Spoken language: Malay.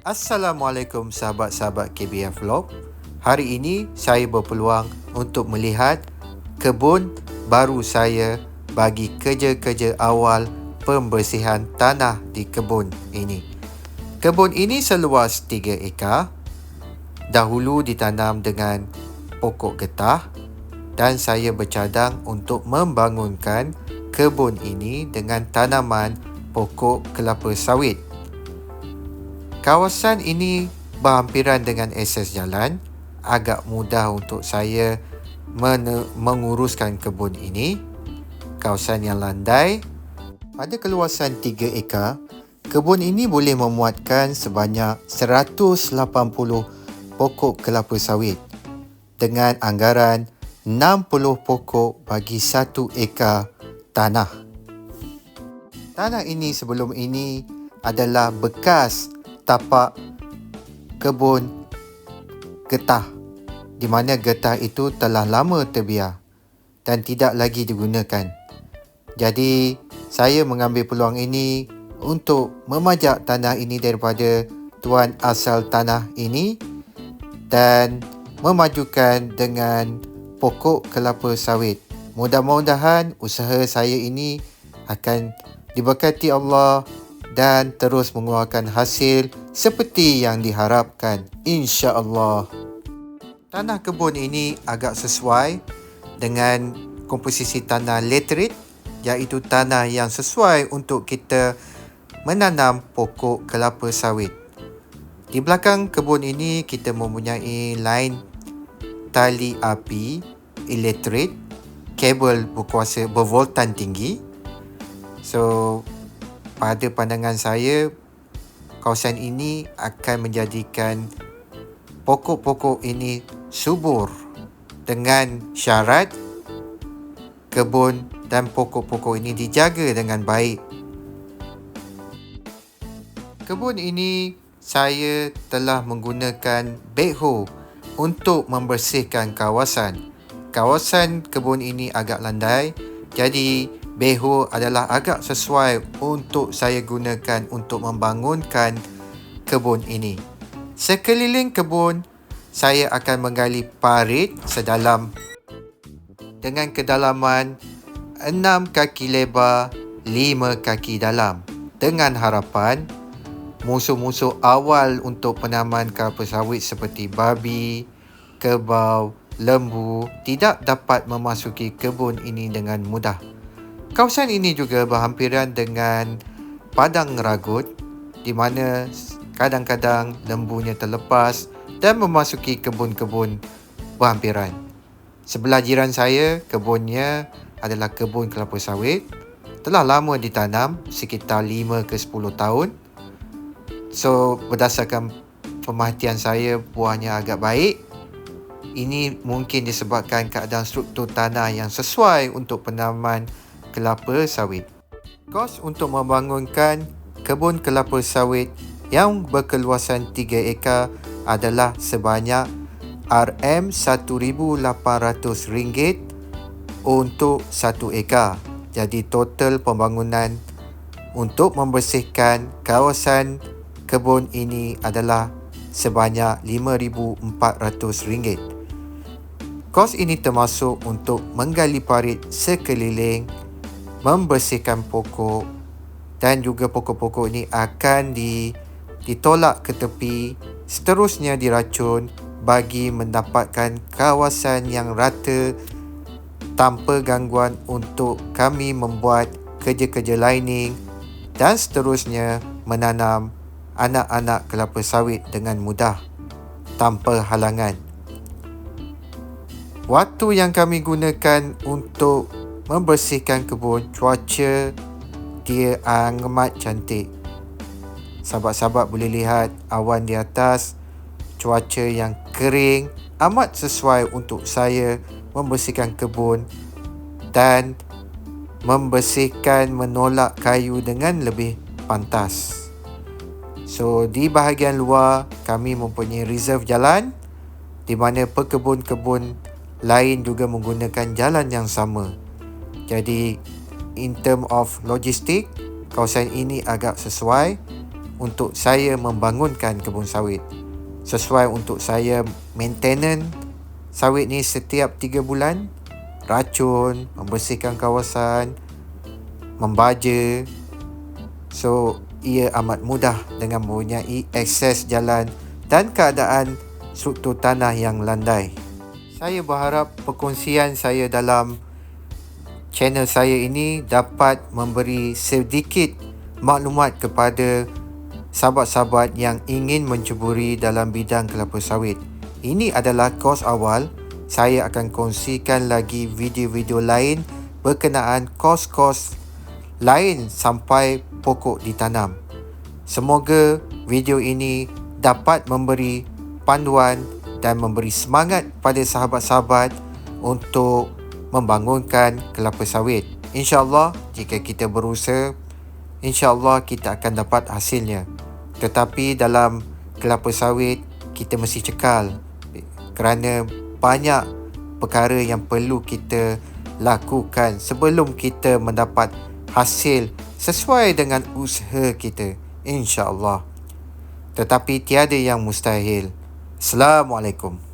Assalamualaikum sahabat-sahabat KBF Vlog. Hari ini saya berpeluang untuk melihat kebun baru saya bagi kerja-kerja awal pembersihan tanah di kebun ini. Kebun ini seluas 3 ekar. Dahulu ditanam dengan pokok getah dan saya bercadang untuk membangunkan kebun ini dengan tanaman pokok kelapa sawit. Kawasan ini berhampiran dengan akses jalan, agak mudah untuk saya menguruskan kebun ini. Kawasan yang landai. Pada keluasan 3 ekar, kebun ini boleh memuatkan sebanyak 180 pokok kelapa sawit dengan anggaran 60 pokok bagi 1 ekar tanah. Tanah ini sebelum ini adalah bekas tapak kebun getah, di mana getah itu telah lama terbiar dan tidak lagi digunakan. Jadi, saya mengambil peluang ini untuk memajak tanah ini daripada tuan asal tanah ini dan memajukan dengan pokok kelapa sawit. Mudah-mudahan usaha saya ini akan diberkati Allah dan terus mengeluarkan hasil seperti yang diharapkan, insya-Allah. Tanah kebun ini agak sesuai dengan komposisi tanah laterite, iaitu tanah yang sesuai untuk kita menanam pokok kelapa sawit. Di belakang kebun ini kita mempunyai line tali api elektrik, kabel berkuasa bervoltan tinggi. So, pada pandangan saya, kawasan ini akan menjadikan pokok-pokok ini subur dengan syarat kebun dan pokok-pokok ini dijaga dengan baik. Kebun ini saya telah menggunakan backhoe untuk membersihkan kawasan. Kawasan kebun ini agak landai, jadi backhoe adalah agak sesuai untuk saya gunakan untuk membangunkan kebun ini. Sekeliling kebun, saya akan menggali parit sedalam dengan kedalaman 6 kaki lebar, 5 kaki dalam, dengan harapan musuh-musuh awal untuk penanaman kelapa sawit seperti babi, kerbau, lembu tidak dapat memasuki kebun ini dengan mudah. Kawasan ini juga berhampiran dengan padang ragut di mana kadang-kadang lembunya terlepas dan memasuki kebun-kebun berhampiran. Sebelah jiran saya, kebunnya adalah kebun kelapa sawit. Telah lama ditanam, sekitar 5 ke 10 tahun. So, berdasarkan pemerhatian saya, buahnya agak baik. Ini mungkin disebabkan keadaan struktur tanah yang sesuai untuk penanaman kelapa sawit. Kos untuk membangunkan kebun kelapa sawit yang berkeluasan 3 ekar adalah sebanyak RM1,800 untuk 1 ekar. Jadi total pembangunan untuk membersihkan kawasan kebun ini adalah sebanyak RM5,400. Kos ini termasuk untuk menggali parit sekeliling, membersihkan pokok dan juga pokok-pokok ini akan ditolak ke tepi, seterusnya diracun bagi mendapatkan kawasan yang rata tanpa gangguan untuk kami membuat kerja-kerja lining dan seterusnya menanam anak-anak kelapa sawit dengan mudah tanpa halangan. Waktu yang kami gunakan untuk membersihkan kebun, cuaca dia amat cantik. Sahabat-sahabat boleh lihat awan di atas, cuaca yang kering, amat sesuai untuk saya membersihkan kebun dan menolak kayu dengan lebih pantas. So, di bahagian luar kami mempunyai reserve jalan di mana pekebun-kebun lain juga menggunakan jalan yang sama. Jadi, in term of logistik, kawasan ini agak sesuai untuk saya membangunkan kebun sawit. Sesuai untuk saya maintenance sawit ni setiap 3 bulan, racun, membersihkan kawasan, membaja. So, ia amat mudah dengan mempunyai akses jalan dan keadaan struktur tanah yang landai. Saya berharap perkongsian saya dalam channel saya ini dapat memberi sedikit maklumat kepada sahabat-sahabat yang ingin menceburi dalam bidang kelapa sawit. Ini adalah kos awal. Saya akan kongsikan lagi video-video lain berkenaan kos-kos lain sampai pokok ditanam. Semoga video ini dapat memberi panduan dan memberi semangat pada sahabat-sahabat untuk membangunkan kelapa sawit. InsyaAllah, jika kita berusaha, InsyaAllah kita akan dapat hasilnya. Tetapi dalam kelapa sawit, kita mesti cekal kerana banyak perkara yang perlu kita lakukan sebelum kita mendapat hasil sesuai dengan usaha kita, InsyaAllah. Tetapi tiada yang mustahil. Assalamualaikum.